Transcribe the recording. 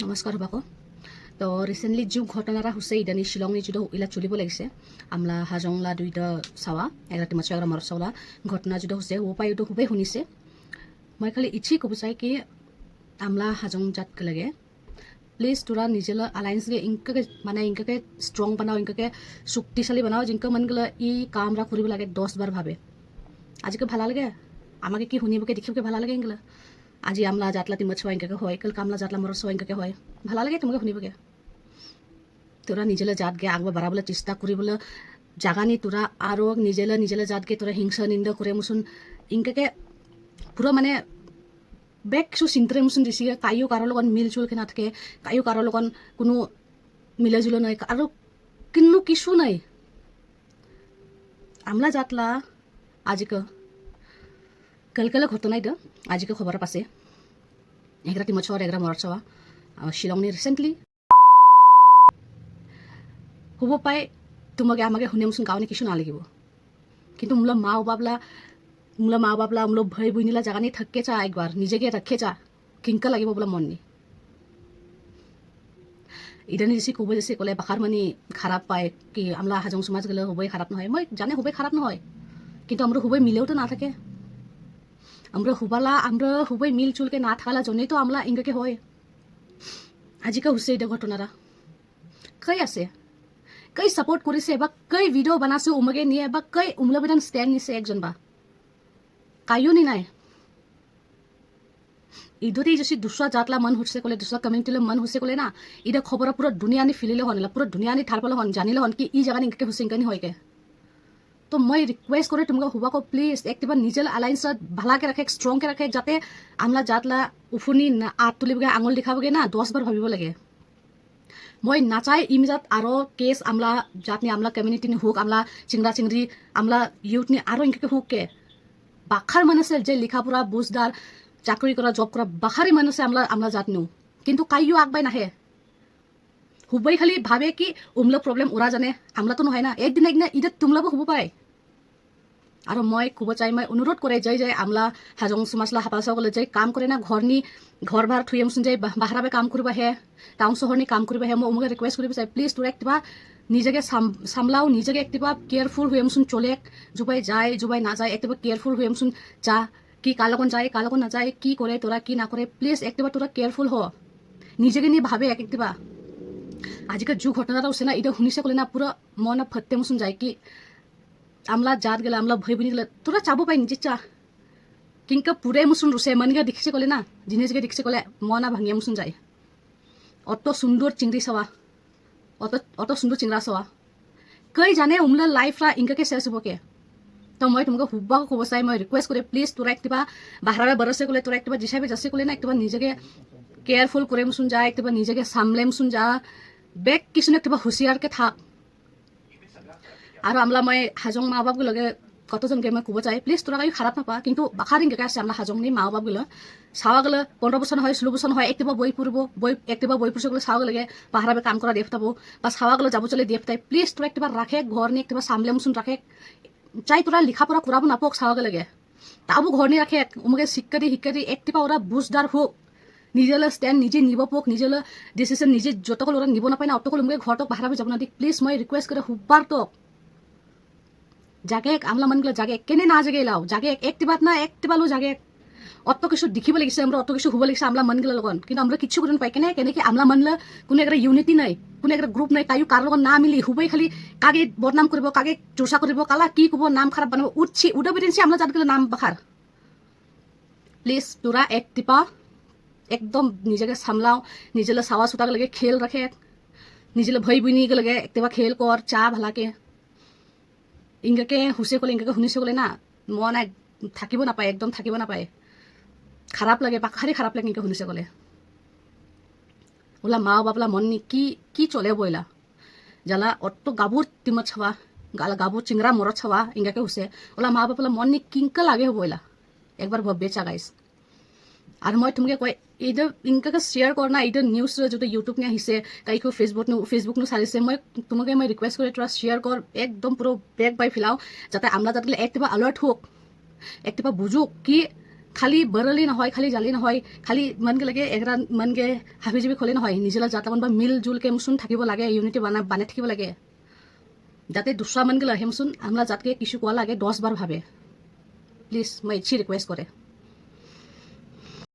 নমস্কাৰ সবাকো তো ৰিচেণ্টলি যি ঘটনাটা হৈছে ইদানি শ্বিলংনি যিটো ইলা চলিব লাগিছে আমলা হাজংলা দুইটা চাৱা এগৰাকী মাছ এগৰা মৰত চাওলা ঘটনা যিটো হৈছে উপায় এইটো খুবেই শুনিছে মই খালি ইচ্ছি ক'ব চাই কি আমলা হাজং জাতকে লাগে প্লিজ তোরা নিজের আলায়েন্সকে ইনকে স্ট্রং বানাও ইনকে শক্তিশালী বানাও জিনকে মন গেলে ই কামরা কৰিব লাগে 10 বার ভাবে আজিকে ভালো লাগে আমাকে কি শুনিবকে দেখিবকে ভালো লাগে ইনগলা আজি আমলা জাতলা তিমত ছয় ইনকে হয় কাল কামলা জাতলা মৰত ছয় ইনকে হয় ভালো লাগে তোমাকে শুনিবকে তোৰা নিজেলে জাতকে আগবা বাড়াবলে চেষ্টা কৰিবলৈ জাগানি তোৰা আৰু নিজেলে জাতকে তোৰা হিংসা নিন্দা কৰে মুসুন ইনকে পুৰো মানে বেক কিছু চিন্তাৰে মুচোন দিছে কায়ো কাৰো লগত মিলজুলকে নাথাকে কায়ো কাৰো লগত কোনো মিলাজুলো নাই আৰু কিন্তু কিছু নাই আমলা জাতলা আজিকে কালকালে ঘটনা এটা আজিকে খবর পাছে এগৰাকী মছৰ এগৰা মৰত চাৱা শ্বিলংনি ৰিচেণ্টলি হ'ব পাই তোমাকে আমাকে শুনে মুচোন গাঁৱনে কিছু নালাগিব কিন্তু মোলা মা বাবলা মোলা ভাই বইনিলা জাগানি থাকে চা একবার নিজেকে রাখে চা কিংকা লাগিব বলে মন নি ইদানি যেসি কব যেসি কলে বাখার মানে খারাপ পায় কি আমলা হাজং সমাজ গেলে হবই খারাপ নহয় মই জানে হবই খারাপ নহয় কিন্তু আমরা হবই মিলেও তো না থাকে আমরা হবই মিল চুলকে না থাকালা জন্যই তো আমলা ইংকে হয় আজিকা হৈছে এটা ঘটনাটা কই আছে কই সাপোর্ট করেছে বা কই ভিডিও বানাছে উমগে নিয়ে বা কই উমলা বিধান স্ট্যান্ড নিছে একজন বা কায়ো নি নাই ইদরে যদি দুসরা জাতলা মন হচ্ছে কলে দুসরা কমিউনিটিলে মন হচ্ছে কলে না ইদা খবর পুরো দুনিয়ানি ফিলিলে হন পুরো দুনিয়ানি ঠারপালে হন জানিলে হন কি ই জায়গা ইনকে হচ্ছে ইনকানি হয়কে তো মই রিকোয়েস্ট করে তোমাকে হুবাকো প্লিজ একটিবার নিজের আলায়েন্স ভালাকে রাখে স্ট্রংকে রাখে যাতে আমলা জাতলা উফুনি আত তুলিবগে আঙুল দেখাবগে না 10 বার ভাবিব লাগে মই নাচাই ইমিজাত আরো কেস আমলা জাতনি আমলা কমিউনিটি নি হোক আমলা চিংরা চিংড়ি আমলা ইউথ নি আরো ইনকে হোক কে বাখার মানুষের যে লেখাপড়া বুঝদার চাকরি করা জব করা বাখারি মানুষে আমরা জাতনু কিন্তু কাইও আগবাই নাহে হুবাই খালি ভাবে কি উমলা প্রবলেম ওরা জানে আমরা তো নহয় না একদিন ইদে তুমলাবো হব পায় আর মই খুব চাই মই অনুরোধ করে যাই আমলা হাজং সমাজলা হাপাসা গলে যাই কাম করে না ঘর ভাড়া থুই আমসুন যাই বাহারাবে কাম করবা হে টাউন শহরনি কাম করবা হে মই উমকে রিকোয়েস্ট করব চাই প্লিজ তোরা একটিবা নিজেকে সামলাও নিজেকে একটিবা কেয়ারফুল হয়ে আমসুন চলে জুবাই যায় জুবাই না যায় একটিবা কেয়ারফুল হয়ে আমসুন যা কি কালকন যায় কালকন না যায় কি করে তোরা কি না করে প্লিজ একটিবা তোরা কেয়ারফুল হ নিজেকে নিয়ে ভাবে একটিবা আজিকাল যে ঘটনাটা হচ্ছে না এটা শুনিছে কলে না পুরো মন ফতে মুসুন যায় কি আমলা জাত গেলে আমলা ভয় বনি গেলে তোরা চাবো পাই নিজে চা কিংকা পুরে মুসুন রুসে মনকে দেখিছে কলে না জিনিসকে দেখিছে কলে মনা ভাঙিয়া মুসুন যায় অত সুন্দর চিংড়ি চাওয়া অত সুন্দর চিংড়া চাওয়া কই জানে উমলা লাইফরা ইনকাকে শেষ হবকে তো মই তোমাকে হুব্বা ক'ব চাই মই রিকোয়েস্ট করে প্লিজ তোরা একটিবা বাহারা বরসে কলে তোরা একটিবা জিসাবে যাচ্ছে কলে না একটিবা নিজেকে কেয়ারফুল করে মুসুন যা একটিবা নিজেকে সামলে মুসুন যা বেগ কিছু একটিবা হুঁশিয়ারকে থাক আর আমলা মই হাজং মা বাপ লগে কতজনকে মই ক'ব চাই প্লিজ তোরা কাই খারাপ নাপা কিন্তু বাখারিনকে আছে আমলা হাজংনি মা বাপ গেলে চাওয়া গেলে 15 বছর হয় 16 বছর হয় একটিবা বই পড়ব একটিবা বই পড়ছে গেলে চাওয়া গেলে বাহারাবে কাম করা দেফতাবো বা চাওয়া গেলে যাব চলে দেফতাই প্লিজ তোরা একটিবা রাখে ঘর নিয়ে একটিবা সামলে মুসুন রাখে চাই তোরা লেখাপড়া করাবো নাপক চাওয়া লাগে তাবো ঘর নিয়ে রাখে উমকে শিক্ষা দি একটিবা ওরা বুঝদার হোক নিজেলে স্ট্যান্ড নিজে নিব পোক নিজেলে ডিসিশন নিজে যতকল ওরা নিব নাপায় না অতকল উমকে ঘরটক বাহারাবে যাব না দিক প্লিজ মই রিকোয়েস্ট করে হুব্বার তক জাগে আমলা মন গেলে জাগে কেনে না জাগে লাও জাগে একটিবাত না একটিবালো জাগে অত কিছু দেখিব লাগিছে আমরা অত কিছু হব লাগিছে আমলা মন গেলে লগন কিন্তু আমরা কিছু করতে পাই কেনে কি আমলা মনলে কোনো একটা ইউনিটি নাই কোনো একটা গ্রুপ নাই কায়ো কার লগত না মিলি হুবাই খালি কাগে বদনাম করব কাগে চর্চা করব কালা কি কব নাম খারাপ বানাবো উড়া বেরিয়েছি আমরা জাত গেলে নাম বাখার প্লিজ তোরা একটিপা একদম নিজেকে সামলাও নিজেলে চাওয়া চুটা লাগে খেল রাখে নিজেলে ভয় বুনি লাগে একটিবা খেল কর চা ভালাকে ইংকে হুসে কলে ইংকে শুনিছে কলে না মন থাকিব নাপায় একদম থাকিব নাপায় খারাপ লাগে পাখারি খারাপ লাগে ইংকে শুনিছে কলে ওলা মা বাপলা মন নি কি চলে বইলা জ্বালা অত গাবুর তিমত ছাওয়া গাবুর চিংড়া মরত ছাওয়া ইংকে হুসে ওলা মা বাপলা মন নি কিংকা লাগে বইলা একবার ভাববে চা গাইস আর মই তোমাকে কয় এইটো ইনকাকে শ্বেয়ার কৰ না এইটো নিউজ যেটা ইউটিউব নে আহিছে কাইকো ফেসবুক নো চালিছে মই তোমাকে মই রিকোয়েস্ট করে তোরা শ্বেয়ার কৰ একদম পুৰো বেগ বাই ফেলাও যাতে আমৰা যাতে একটিবা আলাৰ্ট হোক একটিবা বুঝুক কি খালি বৰলি নহয় খালি জালি নহয় খালি মনকে লাগে এগৰা মনকে হাবি জাবি খলে নহয় নিজেলা জাতলামান বা মিল জুলকে মচোন থাকিব লাগে ইউনিটি বানাই থাকিব লাগে যাতে দুসরা মনকে হেমসুন আমরা জাতকে কিছু কোয়া লাগে 10 বার ভাবে প্লিজ মই ইচ্ছি রিকোয়েস্ট করে